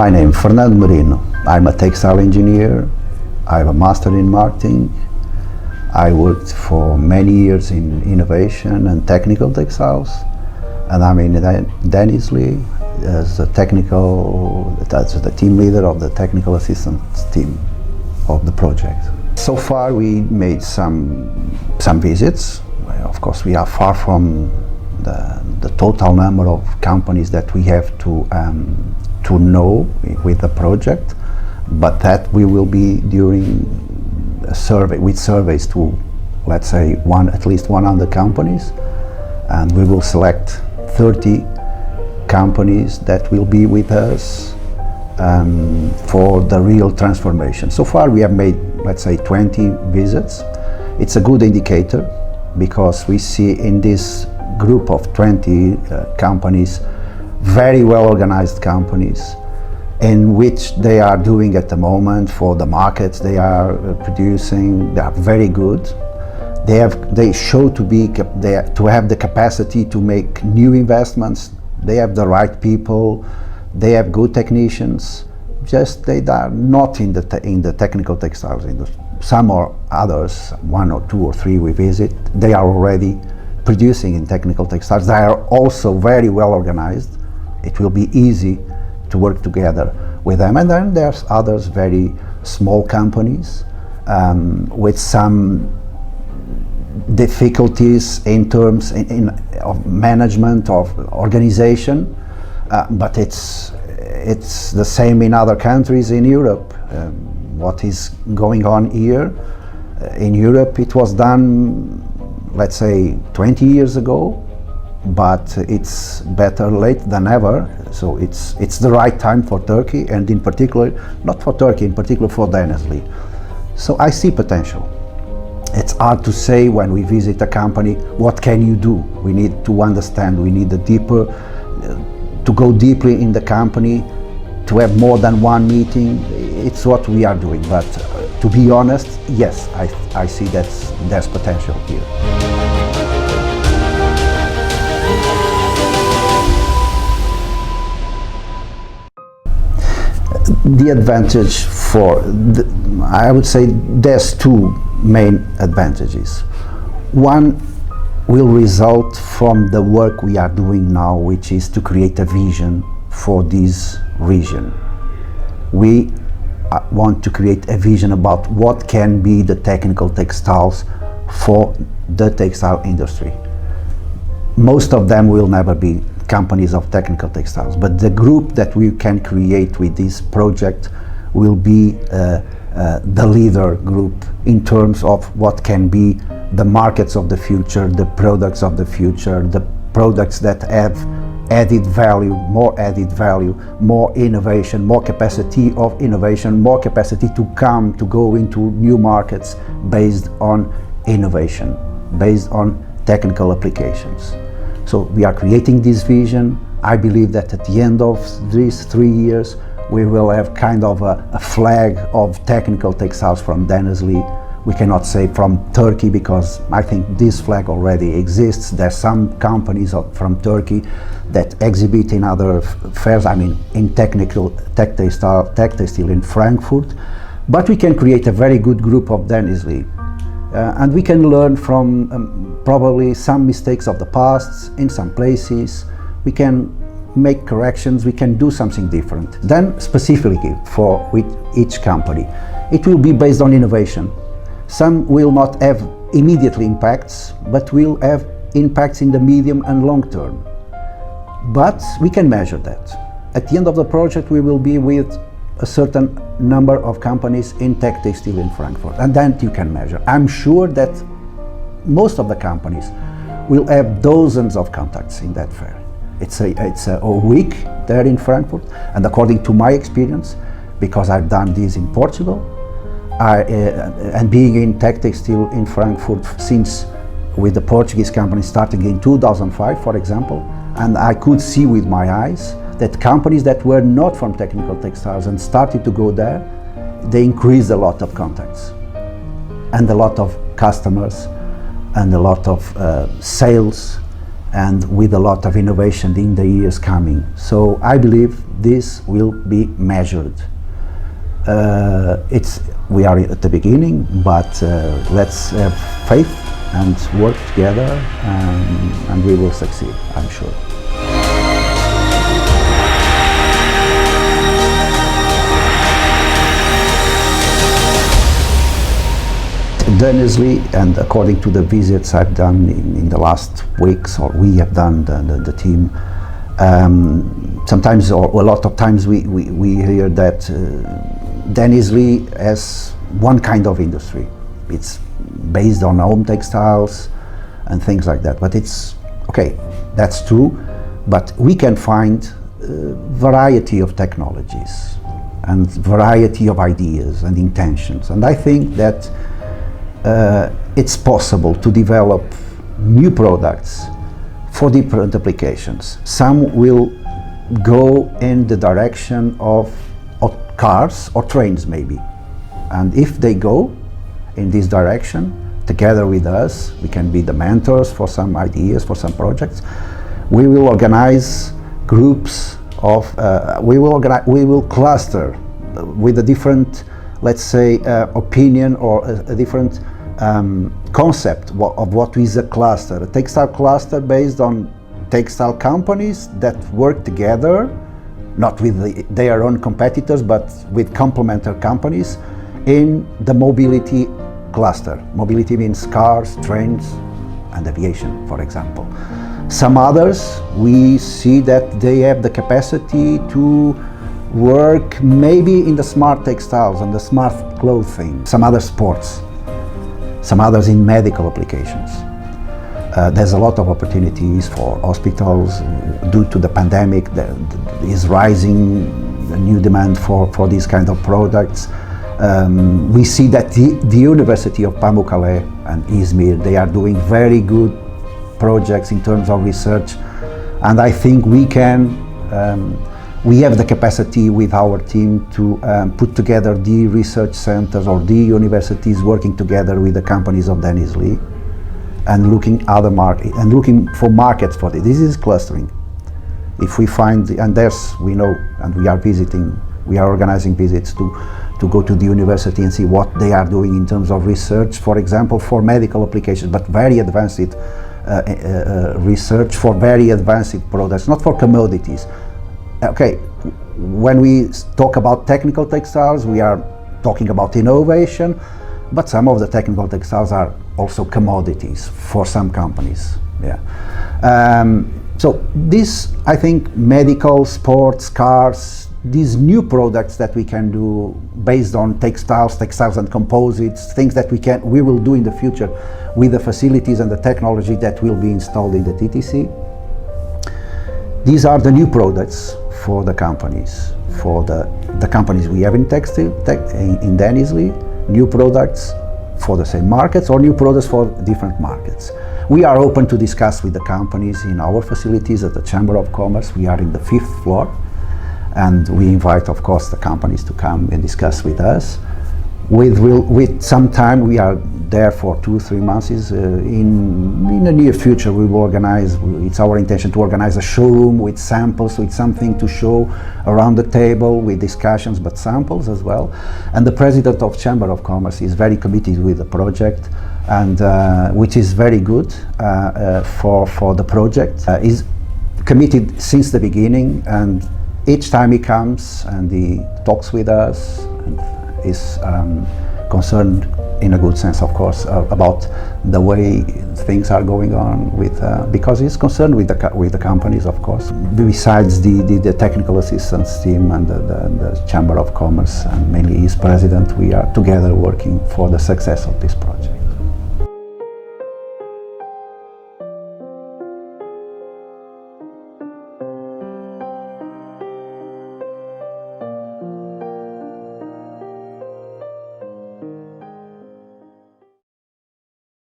My name is Fernando Marino. I'm a textile engineer. I have a master in marketing. I worked for many years in innovation and technical textiles, and I'm in Dennisley as the team leader of the technical assistance team of the project. So far we made some visits. Of course we are far from the total number of companies that we have to know with the project, but that we will be during a survey, with surveys to, let's say, at least 100 companies, and we will select 30 companies that will be with us for the real transformation. So far we have made, let's say, 20 visits. It's a good indicator because we see in this group of 20 companies, very well organized companies, in which they are doing at the moment for the markets they are producing. They are very good. They show to have the capacity to make new investments. They have the right people. They have good technicians. Just they are not in the technical textiles industry. Some or others, one or two or three we visit, they are already producing in technical textiles. They are also very well organized. It will be easy to work together with them. And then there's others, very small companies with some difficulties in terms of management, of organization, but it's the same in other countries in Europe. What is going on here in Europe, it was done, let's say, 20 years ago, but it's better late than ever. So it's the right time for Turkey, and in particular, not for Turkey, in particular for Dennisley. So I see potential. It's hard to say when we visit a company, what can you do? We need to understand, we need to go deeply in the company, to have more than one meeting. It's what we are doing, but to be honest, yes, I see that there's potential here. The advantage I would say there's two main advantages. One will result from the work we are doing now, which is to create a vision for this region. We want to create a vision about what can be the technical textiles for the textile industry. Most of them will never be companies of technical textiles, but the group that we can create with this project will be the leader group in terms of what can be the markets of the future, the products of the future, the products that have added value, more innovation, more capacity of innovation, more capacity to go into new markets based on innovation, based on technical applications. So we are creating this vision. I believe that at the end of these 3 years, we will have kind of a flag of technical textiles from Dennisley. We cannot say from Turkey, because I think this flag already exists. There's some companies from Turkey that exhibit in other fairs, I mean in Teknik Tekstil in Frankfurt. But we can create a very good group of Dennisley. And we can learn from probably some mistakes of the past in some places. We can make corrections, we can do something different. Then specifically for each company, it will be based on innovation. Some will not have immediately impacts, but will have impacts in the medium and long term. But we can measure that. At the end of the project, we will be with a certain number of companies in Teknik Tekstil in Frankfurt, and then you can measure. I'm sure that most of the companies will have dozens of contacts in that fair. It's a week there in Frankfurt, and according to my experience, because I've done this in Portugal, and being in Teknik Tekstil in Frankfurt since with the Portuguese company starting in 2005, for example, and I could see with my eyes that companies that were not from technical textiles and started to go there, they increased a lot of contacts and a lot of customers and a lot of sales and with a lot of innovation in the years coming. So I believe this will be measured. We are at the beginning, but let's have faith and work together, and we will succeed, I'm sure. Honestly, and according to the visits I've done in the last weeks, or we have done, the team, sometimes, or a lot of times, we hear that Denizli has one kind of industry. It's based on home textiles and things like that. But it's okay, that's true, but we can find variety of technologies and variety of ideas and intentions. And I think that it's possible to develop new products for different applications. Some will go in the direction of cars or trains maybe. And if they go in this direction, together with us, we can be the mentors for some ideas, for some projects. We will organize groups of, we will cluster with a different, let's say, opinion or a different concept of what is a cluster. A textile cluster based on textile companies that work together, not with their own competitors, but with complementary companies in the mobility cluster. Mobility means cars, trains, and aviation, for example. Some others, we see that they have the capacity to work maybe in the smart textiles and the smart clothing, some other sports, some others in medical applications. There's a lot of opportunities for hospitals. Due to the pandemic, there is rising a new demand for these kind of products. We see that the University of Pamukkale and Izmir, they are doing very good projects in terms of research, and I think we can, we have the capacity with our team to put together the research centers or the universities working together with the companies of Denizli and looking for markets for this. This is clustering. If we find, and there's, we know, and we are visiting, we are organizing visits to go to the university and see what they are doing in terms of research, for example, for medical applications, but very advanced research for very advanced products, not for commodities. Okay, when we talk about technical textiles, we are talking about innovation, but some of the technical textiles are also commodities for some companies. Yeah. So this, I think, medical, sports, cars, these new products that we can do based on textiles and composites, things that we will do in the future with the facilities and the technology that will be installed in the TTC. These are the new products for the companies, for the companies we have in textile, in Denizli, new products for the same markets or new products for different markets. We are open to discuss with the companies in our facilities at the Chamber of Commerce. We are in the 5th floor, and we invite, of course, the companies to come and discuss with us. With some time, we are there for 2-3 months. In the near future, we will organize, it's our intention to organize a showroom with samples, with something to show around the table, with discussions, but samples as well. And the president of Chamber of Commerce is very committed with the project, and which is very good for the project. He's committed since the beginning, and each time he comes and he talks with us and is concerned, in a good sense, of course, about the way things are going on with, because he's concerned with the companies, of course. Besides the technical assistance team and the Chamber of Commerce, and mainly his president, we are together working for the success of this project.